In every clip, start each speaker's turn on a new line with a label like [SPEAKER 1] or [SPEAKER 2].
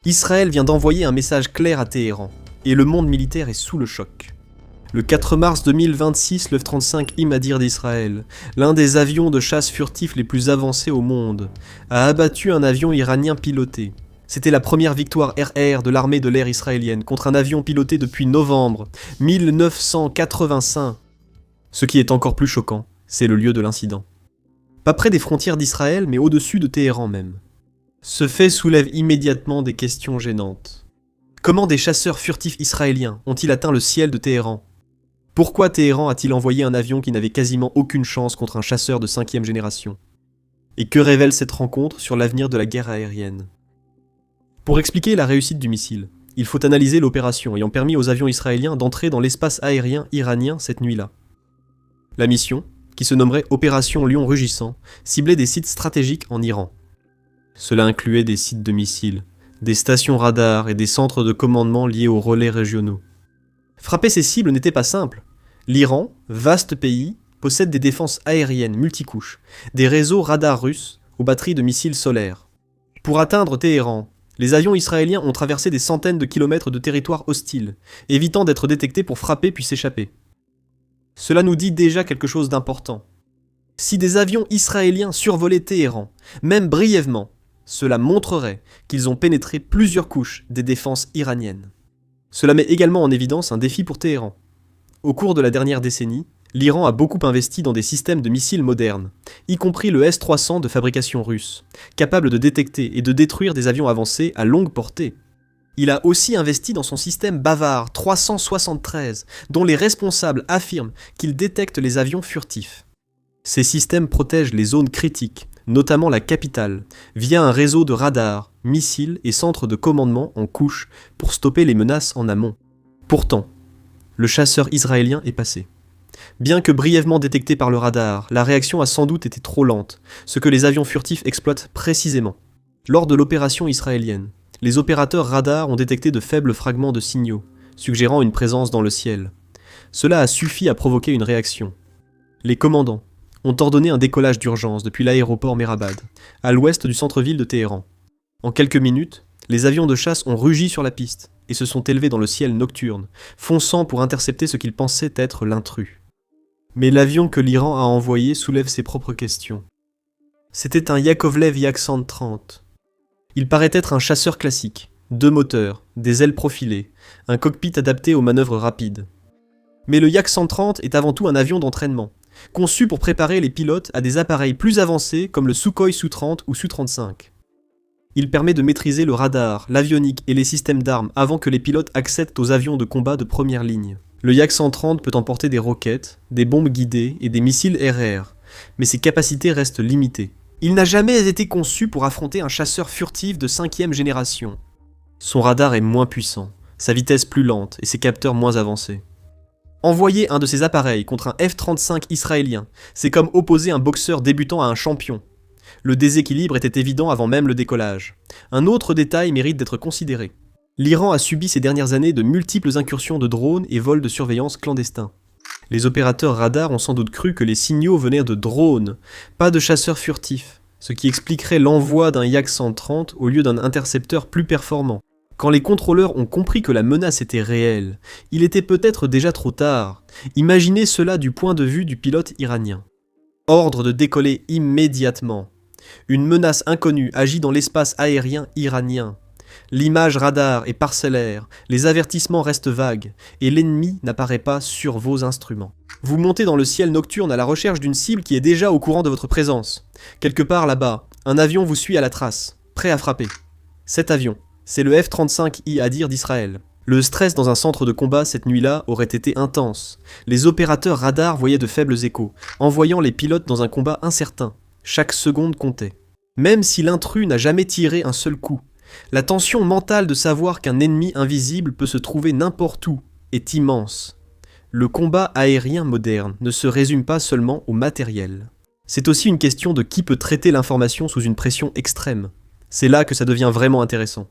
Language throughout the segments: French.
[SPEAKER 1] Israël vient d'envoyer un message clair à Téhéran, et le monde militaire est sous le choc. Le 4 mars 2026, le F-35 Imadir d'Israël, l'un des avions de chasse furtifs les plus avancés au monde, a abattu un avion iranien piloté. C'était la première victoire RR de l'armée de l'air israélienne contre un avion piloté depuis novembre 1985. Ce qui est encore plus choquant, c'est le lieu de l'incident. Pas près des frontières d'Israël, mais au-dessus de Téhéran même. Ce fait soulève immédiatement des questions gênantes. Comment des chasseurs furtifs israéliens ont-ils atteint le ciel de Téhéran ? Pourquoi Téhéran a-t-il envoyé un avion qui n'avait quasiment aucune chance contre un chasseur de 5e génération ? Et que révèle cette rencontre sur l'avenir de la guerre aérienne ? Pour expliquer la réussite du missile, il faut analyser l'opération ayant permis aux avions israéliens d'entrer dans l'espace aérien iranien cette nuit-là. La mission, qui se nommerait Opération Lion Rugissant, ciblait des sites stratégiques en Iran. Cela incluait des sites de missiles, des stations radars et des centres de commandement liés aux relais régionaux. Frapper ces cibles n'était pas simple. L'Iran, vaste pays, possède des défenses aériennes multicouches, des réseaux radars russes aux batteries de missiles solaires. Pour atteindre Téhéran, les avions israéliens ont traversé des centaines de kilomètres de territoire hostile, évitant d'être détectés pour frapper puis s'échapper. Cela nous dit déjà quelque chose d'important. Si des avions israéliens survolaient Téhéran, même brièvement, cela montrerait qu'ils ont pénétré plusieurs couches des défenses iraniennes. Cela met également en évidence un défi pour Téhéran. Au cours de la dernière décennie, l'Iran a beaucoup investi dans des systèmes de missiles modernes, y compris le S-300 de fabrication russe, capable de détecter et de détruire des avions avancés à longue portée. Il a aussi investi dans son système bavard 373, dont les responsables affirment qu'il détecte les avions furtifs. Ces systèmes protègent les zones critiques, notamment la capitale, via un réseau de radars, missiles et centres de commandement en couche pour stopper les menaces en amont. Pourtant, le chasseur israélien est passé. Bien que brièvement détecté par le radar, la réaction a sans doute été trop lente, ce que les avions furtifs exploitent précisément. Lors de l'opération israélienne, les opérateurs radars ont détecté de faibles fragments de signaux, suggérant une présence dans le ciel. Cela a suffi à provoquer une réaction. Les commandants ont ordonné un décollage d'urgence depuis l'aéroport Mehrabad, à l'ouest du centre-ville de Téhéran. En quelques minutes, les avions de chasse ont rugi sur la piste et se sont élevés dans le ciel nocturne, fonçant pour intercepter ce qu'ils pensaient être l'intrus. Mais l'avion que l'Iran a envoyé soulève ses propres questions. C'était un Yakovlev Yak-130. Il paraît être un chasseur classique, 2 moteurs, des ailes profilées, un cockpit adapté aux manœuvres rapides. Mais le Yak-130 est avant tout un avion d'entraînement, conçu pour préparer les pilotes à des appareils plus avancés comme le Sukhoi Su-30 ou Su-35. Il permet de maîtriser le radar, l'avionique et les systèmes d'armes avant que les pilotes accèdent aux avions de combat de première ligne. Le Yak-130 peut emporter des roquettes, des bombes guidées et des missiles RR, mais ses capacités restent limitées. Il n'a jamais été conçu pour affronter un chasseur furtif de 5e génération. Son radar est moins puissant, sa vitesse plus lente et ses capteurs moins avancés. Envoyer un de ces appareils contre un F-35 israélien, c'est comme opposer un boxeur débutant à un champion. Le déséquilibre était évident avant même le décollage. Un autre détail mérite d'être considéré. L'Iran a subi ces dernières années de multiples incursions de drones et vols de surveillance clandestins. Les opérateurs radars ont sans doute cru que les signaux venaient de drones, pas de chasseurs furtifs, ce qui expliquerait l'envoi d'un Yak-130 au lieu d'un intercepteur plus performant. Quand les contrôleurs ont compris que la menace était réelle, il était peut-être déjà trop tard. Imaginez cela du point de vue du pilote iranien. Ordre de décoller immédiatement. Une menace inconnue agit dans l'espace aérien iranien. L'image radar est parcellaire, les avertissements restent vagues, et l'ennemi n'apparaît pas sur vos instruments. Vous montez dans le ciel nocturne à la recherche d'une cible qui est déjà au courant de votre présence. Quelque part là-bas, un avion vous suit à la trace, prêt à frapper. Cet avion, c'est le F-35 Imadir d'Israël. Le stress dans un centre de combat cette nuit-là aurait été intense. Les opérateurs radars voyaient de faibles échos, envoyant les pilotes dans un combat incertain. Chaque seconde comptait. Même si l'intrus n'a jamais tiré un seul coup, la tension mentale de savoir qu'un ennemi invisible peut se trouver n'importe où est immense. Le combat aérien moderne ne se résume pas seulement au matériel. C'est aussi une question de qui peut traiter l'information sous une pression extrême. C'est là que ça devient vraiment intéressant.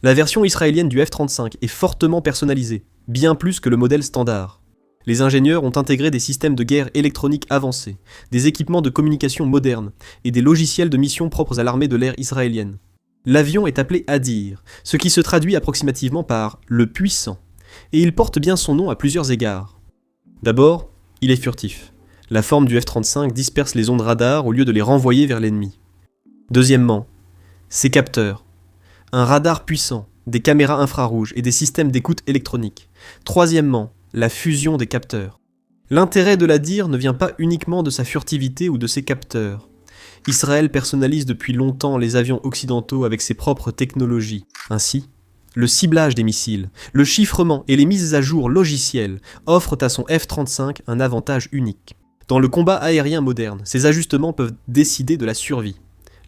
[SPEAKER 1] La version israélienne du F-35 est fortement personnalisée, bien plus que le modèle standard. Les ingénieurs ont intégré des systèmes de guerre électroniques avancés, des équipements de communication modernes et des logiciels de mission propres à l'armée de l'air israélienne. L'avion est appelé Hadir, ce qui se traduit approximativement par « le puissant », et il porte bien son nom à plusieurs égards. D'abord, il est furtif. La forme du F-35 disperse les ondes radar au lieu de les renvoyer vers l'ennemi. Deuxièmement, ses capteurs. Un radar puissant, des caméras infrarouges et des systèmes d'écoute électronique. Troisièmement, la fusion des capteurs. L'intérêt de l'Hadir ne vient pas uniquement de sa furtivité ou de ses capteurs. Israël personnalise depuis longtemps les avions occidentaux avec ses propres technologies. Ainsi, le ciblage des missiles, le chiffrement et les mises à jour logicielles offrent à son F-35 un avantage unique. Dans le combat aérien moderne, ces ajustements peuvent décider de la survie.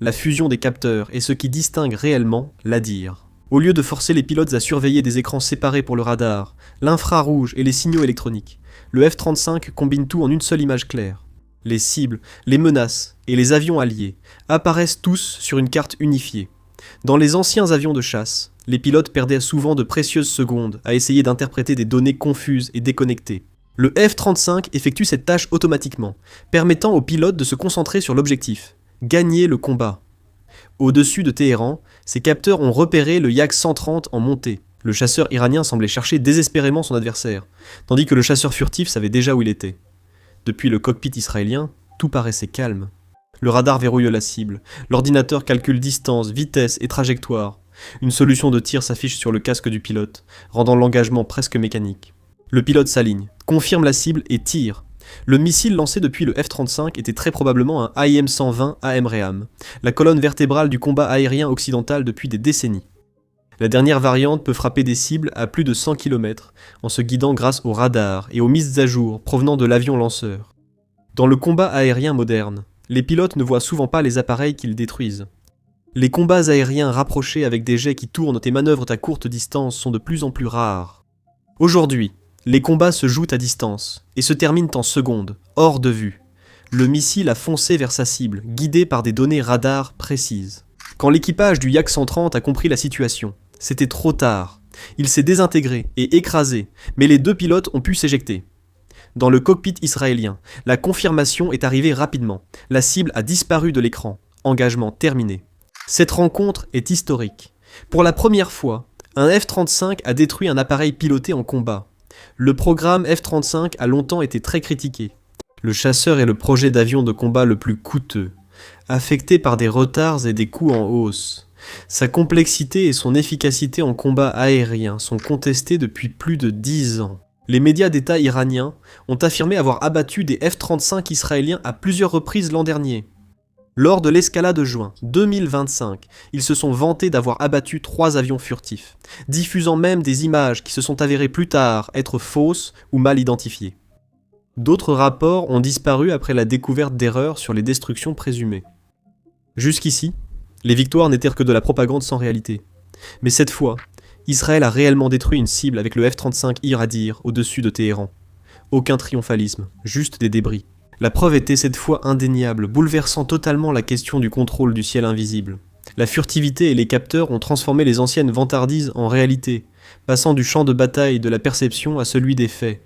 [SPEAKER 1] La fusion des capteurs est ce qui distingue réellement l'Hadir. Au lieu de forcer les pilotes à surveiller des écrans séparés pour le radar, l'infrarouge et les signaux électroniques, le F-35 combine tout en une seule image claire. Les cibles, les menaces et les avions alliés apparaissent tous sur une carte unifiée. Dans les anciens avions de chasse, les pilotes perdaient souvent de précieuses secondes à essayer d'interpréter des données confuses et déconnectées. Le F-35 effectue cette tâche automatiquement, permettant aux pilotes de se concentrer sur l'objectif, gagner le combat. Au-dessus de Téhéran, ces capteurs ont repéré le Yak 130 en montée. Le chasseur iranien semblait chercher désespérément son adversaire, tandis que le chasseur furtif savait déjà où il était. Depuis le cockpit israélien, tout paraissait calme. Le radar verrouille la cible, l'ordinateur calcule distance, vitesse et trajectoire. Une solution de tir s'affiche sur le casque du pilote, rendant l'engagement presque mécanique. Le pilote s'aligne, confirme la cible et tire. Le missile lancé depuis le F-35 était très probablement un AIM-120 AMRAAM, la colonne vertébrale du combat aérien occidental depuis des décennies. La dernière variante peut frapper des cibles à plus de 100 km en se guidant grâce au radar et aux mises à jour provenant de l'avion lanceur. Dans le combat aérien moderne, les pilotes ne voient souvent pas les appareils qu'ils détruisent. Les combats aériens rapprochés avec des jets qui tournent et manœuvrent à courte distance sont de plus en plus rares. Aujourd'hui, les combats se jouent à distance et se terminent en secondes, hors de vue. Le missile a foncé vers sa cible, guidé par des données radar précises. Quand l'équipage du Yak 130 a compris la situation, c'était trop tard. Il s'est désintégré et écrasé, mais les deux pilotes ont pu s'éjecter. Dans le cockpit israélien, la confirmation est arrivée rapidement. La cible a disparu de l'écran. Engagement terminé. Cette rencontre est historique. Pour la première fois, un F-35 a détruit un appareil piloté en combat. Le programme F-35 a longtemps été très critiqué. Le chasseur est le projet d'avion de combat le plus coûteux, affecté par des retards et des coûts en hausse. Sa complexité et son efficacité en combat aérien sont contestées depuis plus de 10 ans. Les médias d'État iraniens ont affirmé avoir abattu des F-35 israéliens à plusieurs reprises l'an dernier. Lors de l'escalade de juin 2025, ils se sont vantés d'avoir abattu 3 avions furtifs, diffusant même des images qui se sont avérées plus tard être fausses ou mal identifiées. D'autres rapports ont disparu après la découverte d'erreurs sur les destructions présumées. Jusqu'ici, les victoires n'étaient que de la propagande sans réalité. Mais cette fois, Israël a réellement détruit une cible avec le F-35 Hadir au-dessus de Téhéran. Aucun triomphalisme, juste des débris. La preuve était cette fois indéniable, bouleversant totalement la question du contrôle du ciel invisible. La furtivité et les capteurs ont transformé les anciennes vantardises en réalité, passant du champ de bataille de la perception à celui des faits.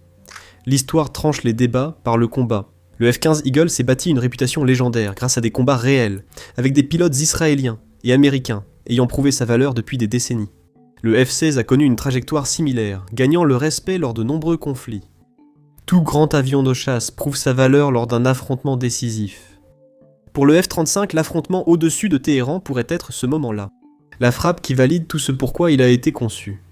[SPEAKER 1] L'histoire tranche les débats par le combat. Le F-15 Eagle s'est bâti une réputation légendaire grâce à des combats réels, avec des pilotes israéliens et américains ayant prouvé sa valeur depuis des décennies. Le F-16 a connu une trajectoire similaire, gagnant le respect lors de nombreux conflits. Tout grand avion de chasse prouve sa valeur lors d'un affrontement décisif. Pour le F-35, l'affrontement au-dessus de Téhéran pourrait être ce moment-là. La frappe qui valide tout ce pourquoi il a été conçu.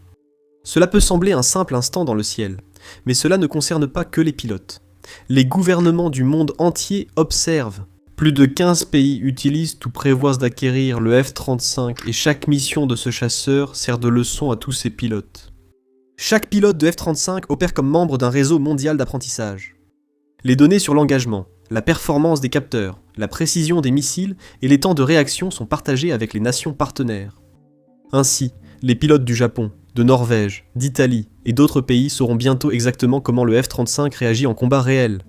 [SPEAKER 1] Cela peut sembler un simple instant dans le ciel, mais cela ne concerne pas que les pilotes. Les gouvernements du monde entier observent. Plus de 15 pays utilisent ou prévoient d'acquérir le F-35 et chaque mission de ce chasseur sert de leçon à tous ses pilotes. Chaque pilote de F-35 opère comme membre d'un réseau mondial d'apprentissage. Les données sur l'engagement, la performance des capteurs, la précision des missiles et les temps de réaction sont partagés avec les nations partenaires. Ainsi, les pilotes du Japon, de Norvège, d'Italie et d'autres pays sauront bientôt exactement comment le F-35 réagit en combat réel.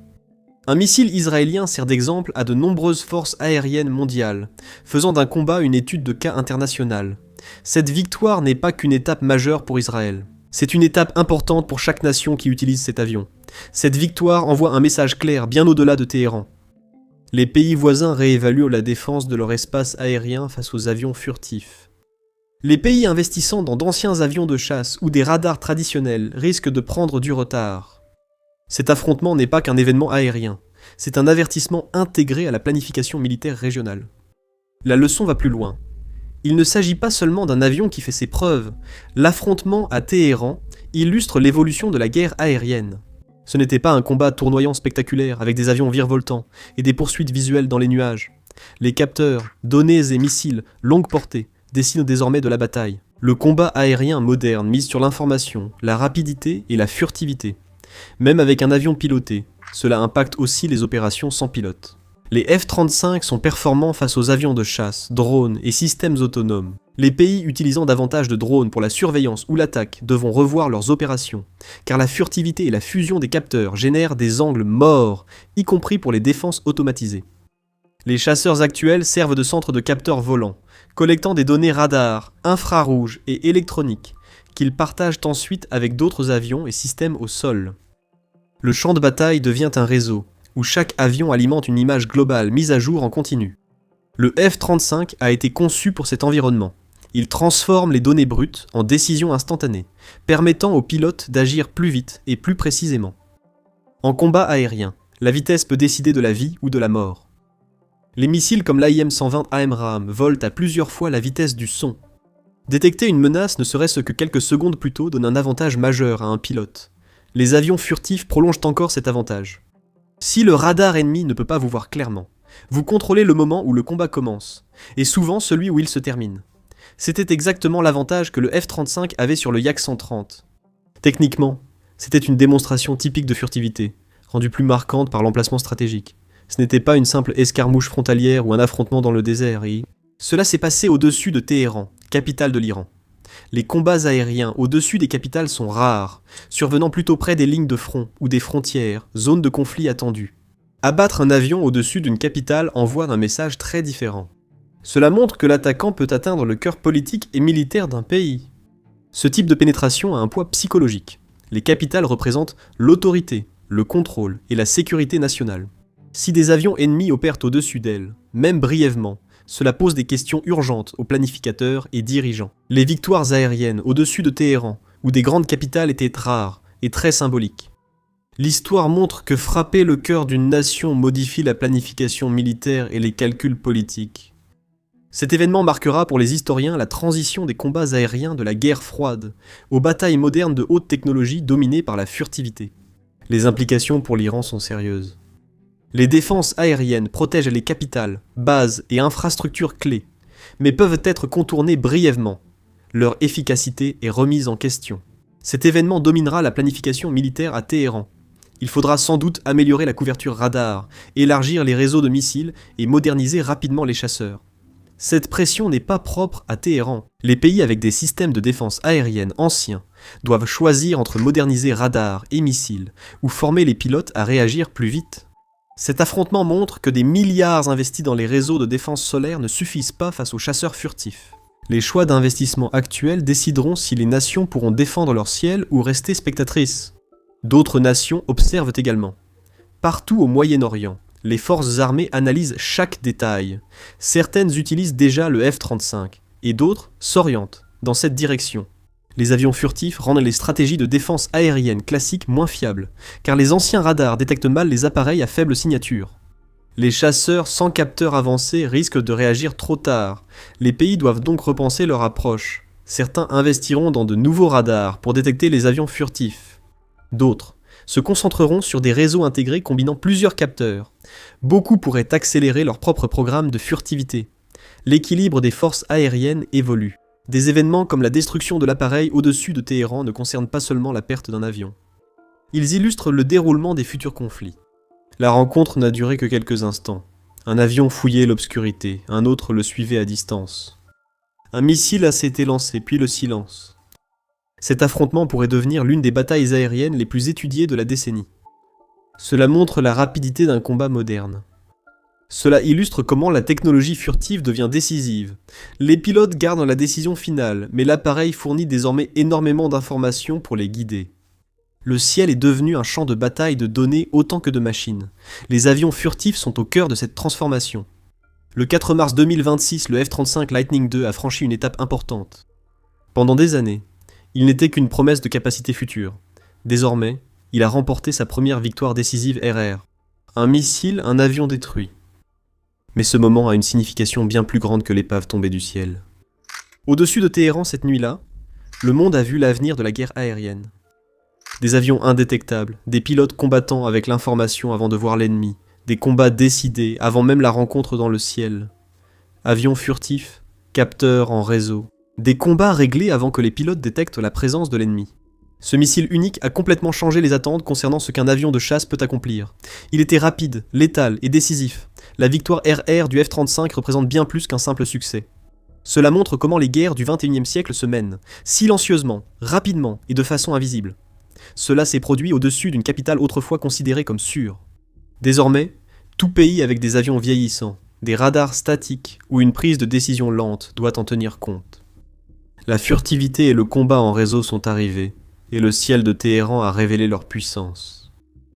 [SPEAKER 1] Un missile israélien sert d'exemple à de nombreuses forces aériennes mondiales, faisant d'un combat une étude de cas internationale. Cette victoire n'est pas qu'une étape majeure pour Israël. C'est une étape importante pour chaque nation qui utilise cet avion. Cette victoire envoie un message clair bien au-delà de Téhéran. Les pays voisins réévaluent la défense de leur espace aérien face aux avions furtifs. Les pays investissant dans d'anciens avions de chasse ou des radars traditionnels risquent de prendre du retard. Cet affrontement n'est pas qu'un événement aérien, c'est un avertissement intégré à la planification militaire régionale. La leçon va plus loin. Il ne s'agit pas seulement d'un avion qui fait ses preuves, l'affrontement à Téhéran illustre l'évolution de la guerre aérienne. Ce n'était pas un combat tournoyant spectaculaire avec des avions virevoltants et des poursuites visuelles dans les nuages. Les capteurs, données et missiles longue portée dessinent désormais de la bataille. Le combat aérien moderne mise sur l'information, la rapidité et la furtivité. Même avec un avion piloté, cela impacte aussi les opérations sans pilote. Les F-35 sont performants face aux avions de chasse, drones et systèmes autonomes. Les pays utilisant davantage de drones pour la surveillance ou l'attaque devront revoir leurs opérations, car la furtivité et la fusion des capteurs génèrent des angles morts, y compris pour les défenses automatisées. Les chasseurs actuels servent de centre de capteurs volants, collectant des données radars, infrarouges et électroniques, qu'ils partagent ensuite avec d'autres avions et systèmes au sol. Le champ de bataille devient un réseau, où chaque avion alimente une image globale mise à jour en continu. Le F-35 a été conçu pour cet environnement. Il transforme les données brutes en décisions instantanées, permettant aux pilotes d'agir plus vite et plus précisément. En combat aérien, la vitesse peut décider de la vie ou de la mort. Les missiles comme l'AIM-120 AMRAAM volent à plusieurs fois la vitesse du son. Détecter une menace ne serait-ce que quelques secondes plus tôt donne un avantage majeur à un pilote. Les avions furtifs prolongent encore cet avantage. Si le radar ennemi ne peut pas vous voir clairement, vous contrôlez le moment où le combat commence, et souvent celui où il se termine. C'était exactement l'avantage que le F-35 avait sur le Yak 130. Techniquement, c'était une démonstration typique de furtivité, rendue plus marquante par l'emplacement stratégique. Ce n'était pas une simple escarmouche frontalière ou un affrontement dans le désert, cela s'est passé au-dessus de Téhéran, capitale de l'Iran. Les combats aériens au-dessus des capitales sont rares, survenant plutôt près des lignes de front ou des frontières, zones de conflit attendues. Abattre un avion au-dessus d'une capitale envoie un message très différent. Cela montre que l'attaquant peut atteindre le cœur politique et militaire d'un pays. Ce type de pénétration a un poids psychologique. Les capitales représentent l'autorité, le contrôle et la sécurité nationale. Si des avions ennemis opèrent au-dessus d'elles, même brièvement, cela pose des questions urgentes aux planificateurs et dirigeants. Les victoires aériennes au-dessus de Téhéran ou des grandes capitales étaient rares et très symboliques. L'histoire montre que frapper le cœur d'une nation modifie la planification militaire et les calculs politiques. Cet événement marquera pour les historiens la transition des combats aériens de la guerre froide aux batailles modernes de haute technologie dominées par la furtivité. Les implications pour l'Iran sont sérieuses. Les défenses aériennes protègent les capitales, bases et infrastructures clés, mais peuvent être contournées brièvement. Leur efficacité est remise en question. Cet événement dominera la planification militaire à Téhéran. Il faudra sans doute améliorer la couverture radar, élargir les réseaux de missiles et moderniser rapidement les chasseurs. Cette pression n'est pas propre à Téhéran. Les pays avec des systèmes de défense aérienne anciens doivent choisir entre moderniser radar et missiles ou former les pilotes à réagir plus vite. Cet affrontement montre que des milliards investis dans les réseaux de défense solaire ne suffisent pas face aux chasseurs furtifs. Les choix d'investissement actuels décideront si les nations pourront défendre leur ciel ou rester spectatrices. D'autres nations observent également. Partout au Moyen-Orient, les forces armées analysent chaque détail. Certaines utilisent déjà le F-35, et d'autres s'orientent dans cette direction. Les avions furtifs rendent les stratégies de défense aérienne classiques moins fiables, car les anciens radars détectent mal les appareils à faible signature. Les chasseurs sans capteurs avancés risquent de réagir trop tard. Les pays doivent donc repenser leur approche. Certains investiront dans de nouveaux radars pour détecter les avions furtifs. D'autres se concentreront sur des réseaux intégrés combinant plusieurs capteurs. Beaucoup pourraient accélérer leur propre programme de furtivité. L'équilibre des forces aériennes évolue. Des événements comme la destruction de l'appareil au-dessus de Téhéran ne concernent pas seulement la perte d'un avion. Ils illustrent le déroulement des futurs conflits. La rencontre n'a duré que quelques instants. Un avion fouillait l'obscurité, un autre le suivait à distance. Un missile a été lancé, puis le silence. Cet affrontement pourrait devenir l'une des batailles aériennes les plus étudiées de la décennie. Cela montre la rapidité d'un combat moderne. Cela illustre comment la technologie furtive devient décisive. Les pilotes gardent la décision finale, mais l'appareil fournit désormais énormément d'informations pour les guider. Le ciel est devenu un champ de bataille de données autant que de machines. Les avions furtifs sont au cœur de cette transformation. Le 4 mars 2026, le F-35 Lightning II a franchi une étape importante. Pendant des années, il n'était qu'une promesse de capacité future. Désormais, il a remporté sa première victoire décisive RR. Un missile, un avion détruit. Mais ce moment a une signification bien plus grande que l'épave tombée du ciel. Au-dessus de Téhéran cette nuit-là, le monde a vu l'avenir de la guerre aérienne. Des avions indétectables, des pilotes combattant avec l'information avant de voir l'ennemi, des combats décidés avant même la rencontre dans le ciel. Avions furtifs, capteurs en réseau, des combats réglés avant que les pilotes détectent la présence de l'ennemi. Ce missile unique a complètement changé les attentes concernant ce qu'un avion de chasse peut accomplir. Il était rapide, létal et décisif. La victoire RR du F-35 représente bien plus qu'un simple succès. Cela montre comment les guerres du XXIe siècle se mènent, silencieusement, rapidement et de façon invisible. Cela s'est produit au-dessus d'une capitale autrefois considérée comme sûre. Désormais, tout pays avec des avions vieillissants, des radars statiques ou une prise de décision lente doit en tenir compte. La furtivité et le combat en réseau sont arrivés, et le ciel de Téhéran a révélé leur puissance.